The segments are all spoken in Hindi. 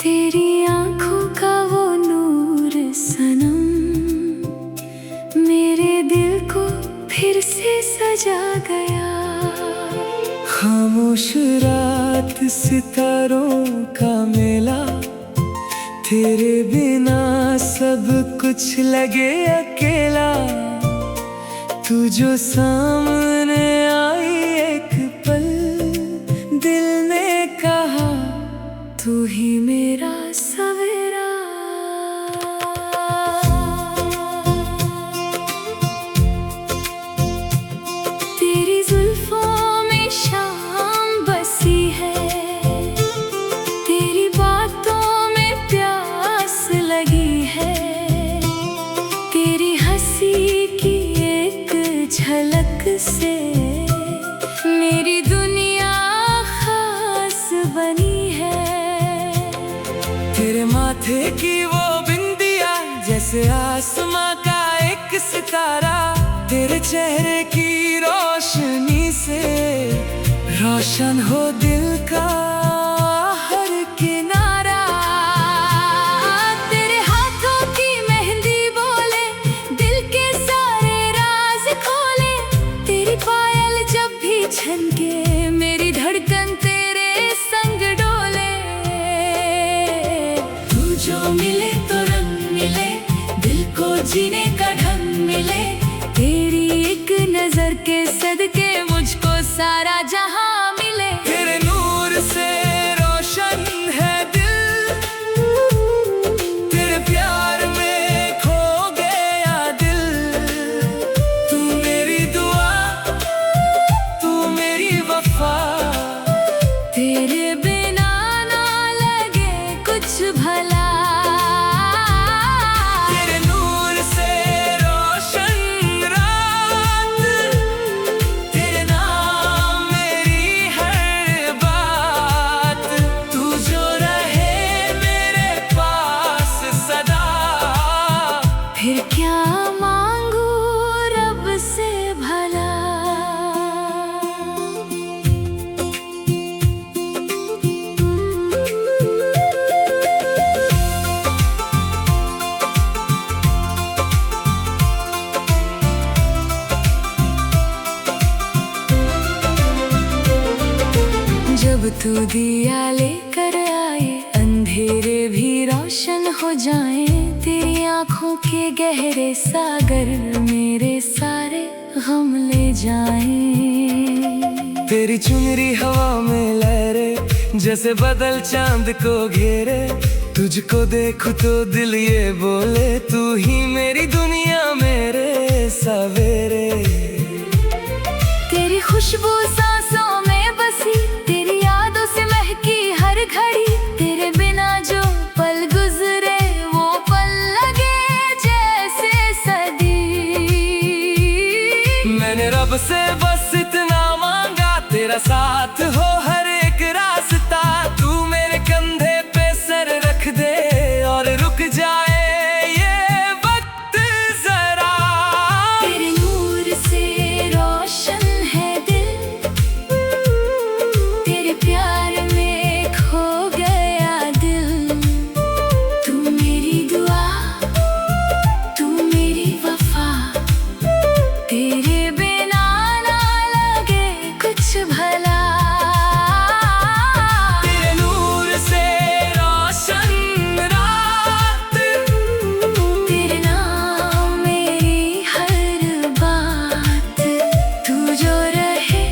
तेरी आंखों का वो नूर सनम मेरे दिल को फिर से सजा गया। खामोश रात सितारों का मेला, तेरे बिना सब कुछ लगे अकेला। तू जो सामने आई एक पल, दिल ने कहा तू ही मेरा सवेरा। तेरी जुल्फों में शाम बसी है, तेरी बातों में प्यास लगी है। तेरी हंसी की एक झलक से मेरी दुनिया खास बनी है। तेरे माथे की वो बिंदिया जैसे आसमां का एक सितारा, तेरे चेहरे की रोशनी से रोशन हो दिल का हर किनारा। तेरे हाथों की मेहंदी बोले दिल के सारे राज खोले। तेरी पायल जब भी छनके मेरी धड़कन तेरे संग डोले। तू जो मिले तो रंग मिले, दिल को जीने का ढंग मिले। तेरी एक नजर के सदके मुझको सारा जहां मिले। तेरे नूर से रोशन है दिल, तेरे प्यार में खो गया दिल। तू मेरी दुआ, तू मेरी वफा। तेरे बिना ना लगे कुछ भला। तेरे नूर से रोशन रात, तेरे नाम मेरी हर बात। तू जो रहे मेरे पास सदा। फिर क्या मांगू रब से भला। जब तू दिया लेकर आए, अंधेरे भी रोशन हो जाएं। तेरी आंखों के गहरे सागर मेरे सारे गम ले जाएं। तेरी चुनरी हवा में लहरे जैसे बदल चांद को घेरे। तुझको देखूं तो दिल ये बोले तू ही मेरी दुनिया मेरे सवेरे। तेरी खुशबू सांसों में बसी, तेरी यादों से महकी हर घड़ी। तेरे बिना जो पल गुजरे वो पल लगे जैसे सदी। मैंने रब से बस इतना मांगा, तेरा साथ हो हर एक रास्ता। तू मेरे कंधे पे सर रख दे और रुक जाए ये वक्त जरा। तेरे नूर से रोशन है दिल, तेरे प्यार में खो गया दिल। तू मेरी दुआ, तू मेरी वफा। तेरे बिना ना लगे कुछ भला। तेरे नूर से रोशन रात, तेरे नाम मेरी हर बात। तू जो रहे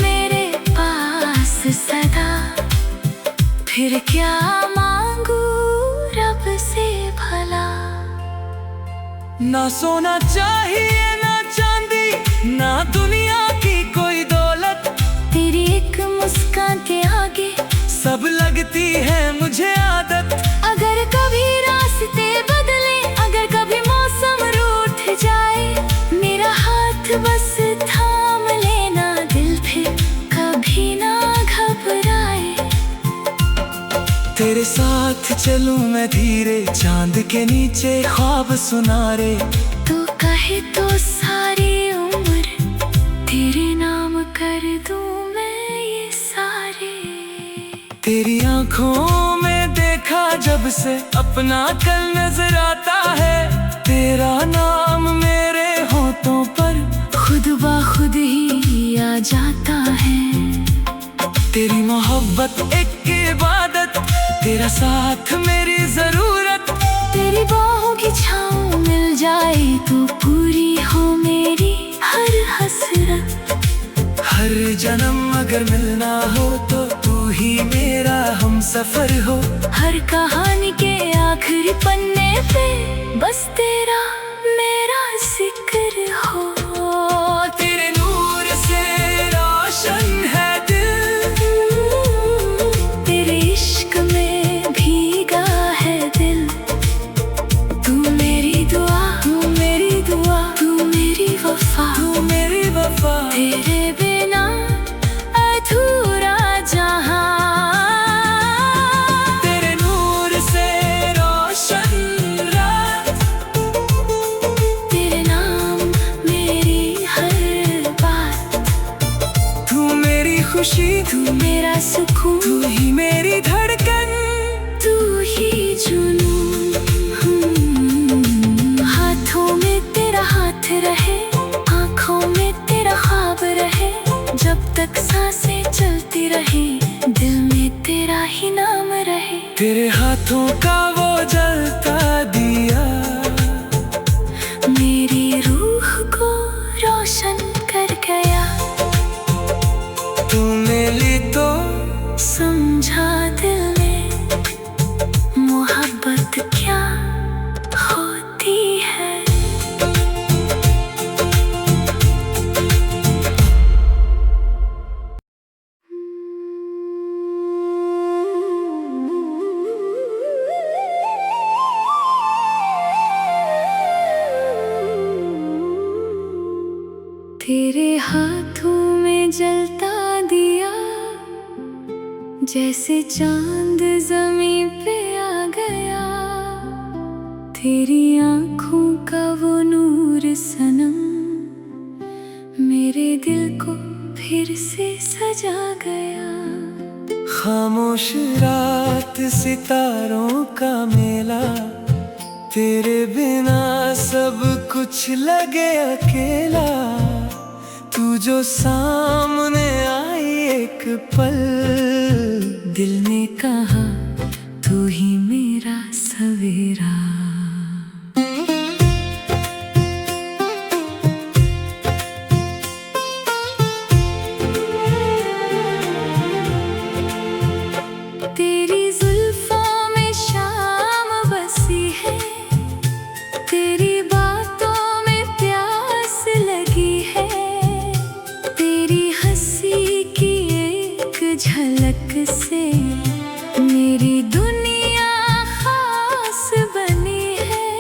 मेरे पास सदा। फिर क्या मांगू रब से भला। ना सोना चाहिए ना चांदी, ना दुनिया की कोई दौलत। तेरी एक मुस्कान के आगे सब लगती है मुझे आदत। अगर कभी रास्ते बदले, अगर कभी मौसम रूठ जाए, मेरा हाथ बस थाम लेना। दिल फिर कभी ना घबराए। तेरे साथ चलूं मैं धीरे, चांद के नीचे ख्वाब सुनारे। तू कहे तो सारी उम्र तेरे नाम कर दूं मैं ये सारे। तेरी आंखों में देखा अब से अपना कल नजर आता है। तेरा नाम मेरे होठों पर खुद ब खुद ही आ जाता है। तेरी मोहब्बत एक इबादत, तेरा साथ मेरी जरूरत। तेरी बाहों की छाँव मिल जाए तो पूरी हो मेरी हर हसरत। हर जन्म अगर मिलना हो तो तू ही मेरा हम सफर हो। हर कहानी के आखिरी पन्ने पे बस तेरा मेरा जिक्र हो। तेरे नूर से रोशन है दिल, तेरे इश्क में भीगा है दिल। तू मेरी दुआ, तू मेरी दुआ, तू मेरी वफा, तू मेरी वफा। तेरे बिना अधूरा जहां। तेरे नूर से रोशन रात, तेरे नाम मेरी हर बात। तू मेरी खुशी, तू मेरा सुकून, तू ही मेरी धड़कन, तू ही जुनून। हाथों में तेरा हाथ रहे, आँखों में तेरा ख्वाब रहे। जब तक सांसें चलती रहे, दिल में तेरा ही नाम रहे। तेरे हाथों का वो जलता दिया मेरी रूह को रोशन कर गया। तू मिली तो समझा दिल ने मोहब्बत क्या होती है। तेरे हाथों में जलता दिया, जैसे चांद ज़मीं पे आ गया। तेरी आँखों का वो नूर सनम मेरे दिल को फिर से सजा गया। खामोश रात सितारों का मेला, तेरे बिना सब कुछ लगे अकेला। तू जो सामने आई एक पल, दिल ने कहा तू ही मेरा सवेरा। तेरी जुल्फों में शाम बसी है, तेरी बातों में प्यास लगी है। तेरी हंसी की एक झलक से मेरी दुनिया खास बनी है।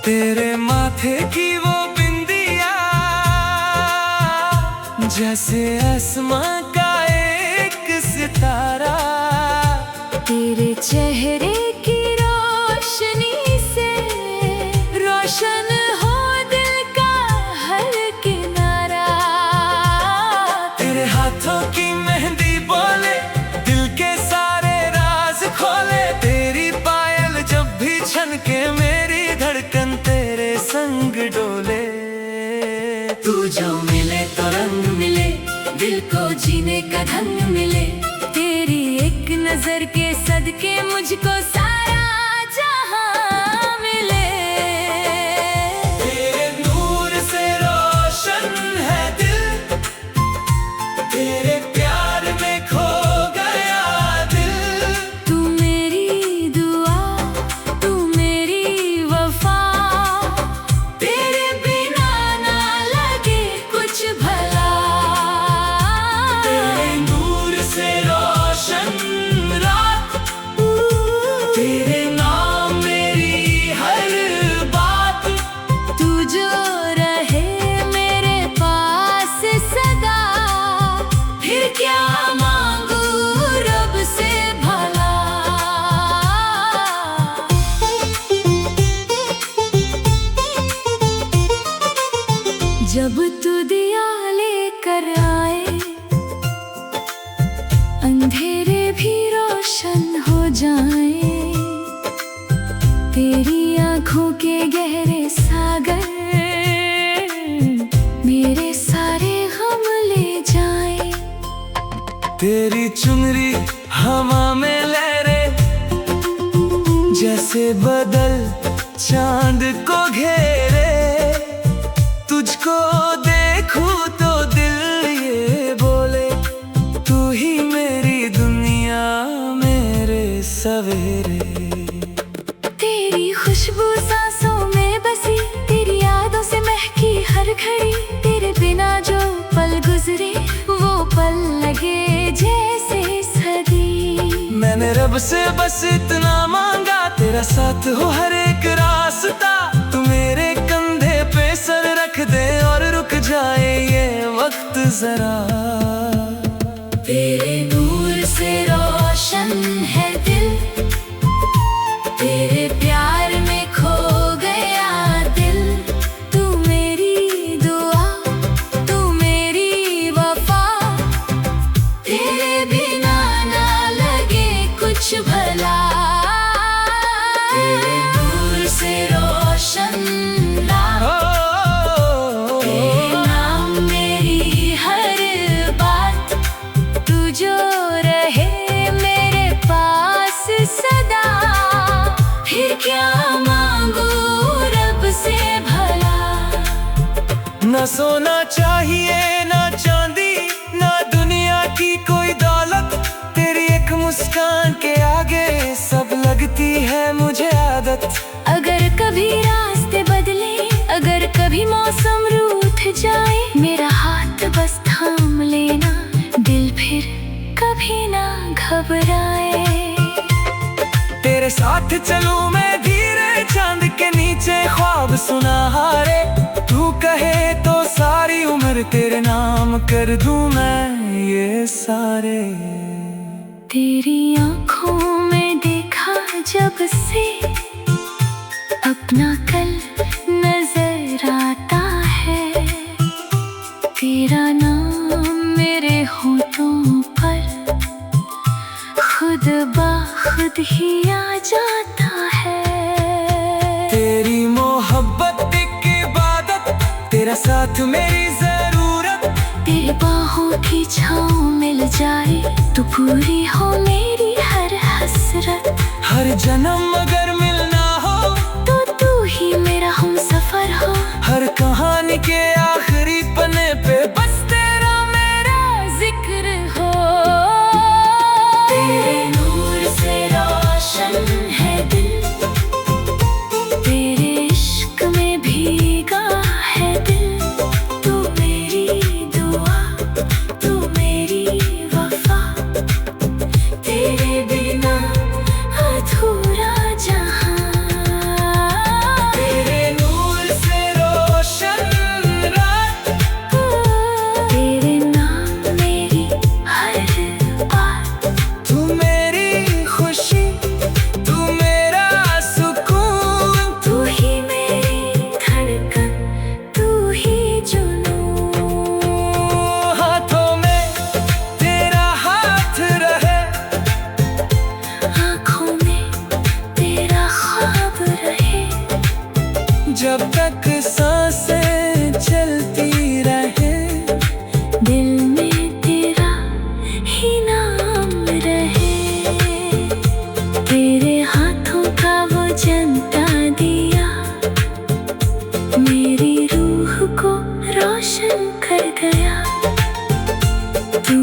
तेरे माथे की वो बिंदिया जैसे आसमां का एक सितारा। तेरे चेहरे की रोशनी से रोशन हो दिल का हर किनारा। तेरे हाथों की मेहंदी बोले, दिल के सारे राज खोले। तेरी पायल जब भी छनके, मेरी धड़कन तेरे संग डोले। तू जो मिले तो रंग मिले, दिल को जीने का ढंग मिले। तेरी एक नजर के सदके मुझको सारा जहां मिले। तेरे नूर से रोशन है दिल, तेरे प्यार में खो गया दिल। तू मेरी दुआ, तू मेरी वफा। तेरे बिना ना लगे कुछ भला। तेरे नूर से रोशन रात, तेरे नाम मेरी हर बात। तू जो रहे मेरे पास सदा, फिर क्या मांगू रब से भला। जब तू दिया लेकर आए, अंधेरे भी रोशन हो जाए। आँखों के गहरे सागर मेरे सारे गम ले जाए। तेरी चुनरी हवा में लहरे जैसे बदल चांद को घेरे। तुझको देखूं तो दिल ये बोले, तू ही मेरी दुनिया मेरे सवेरे। तेरी खुशबू सांसों में बसी, तेरी यादों से महकी हर घड़ी। तेरे बिना जो पल गुजरे वो पल लगे जैसे सदी। मैंने रब से बस इतना मांगा, तेरा साथ हो हर एक रास्ता। तू मेरे कंधे पे सर रख दे और रुक जाए ये वक्त जरा। तेरे नूर से रोशन है दिल, तेरे प्यार में खो गया दिल। तू मेरी दुआ, तू मेरी वफा, तेरे बिना ना लगे कुछ भला। तेरे नूर से रोशन तेरे नाम मेरी हर बात। तू जो रहे मेरे पास सदा, फिर क्या मांगू रब से भला। ना सोना चाहिए ना चांदी, ना दुनिया की कोई दौलत। तेरी एक मुस्कान के आगे सब लगती है मुझे आदत। अगर कभी रास्ते बदले, अगर कभी मौसम रूठ जाए, मेरा हाथ बस थाम लेना, दिल फिर कभी ना घबराए। तेरे साथ चलूं मैं धीरे, चांद के नीचे ख्वाब सुना हारे। तू कहे तो सारी उम्र तेरे नाम कर दूं मैं ये सारे। तेरी आँखों में देखा जब से अपना कल नजर आता है। तेरा नाम मेरे होठों पर खुद ब खुद ही आ जाता है। तेरी मोहब्बत एक इबादत, तेरा साथ मेरी जरूरत। तेरी बाहों की छाँव मिल जाए तो पूरी हो मेरी हर हसरत। हर जन्म अगर मिलना हो तो तू ही मेरा हमसफर हो। हर कहानी के आखिरी पन्ने पे बस तेरा मेरा जिक्र हो। तेरे नूर से रोशन है दिल, तेरे इश्क में भीगा है दिल। तू मेरी दुआ, तू मेरी वफा, तेरे बिना अधूरा जहां। तेरे नूर से रोशन रात, तेरे नाम मेरी हर बात। तू मेरी खुशी, तू मेरा सुकून। तू ही मेरी धड़कन, तू ही जुनून। हाथों में तेरा हाथ रहे, आँखों में तेरा ख्वाब रहे। जब तक सांसें चलती रहे। दिल में तेरा ही नाम रहे। तेरे हाथों का वो जनता दिया मेरी रूह को रोशन कर गया। तू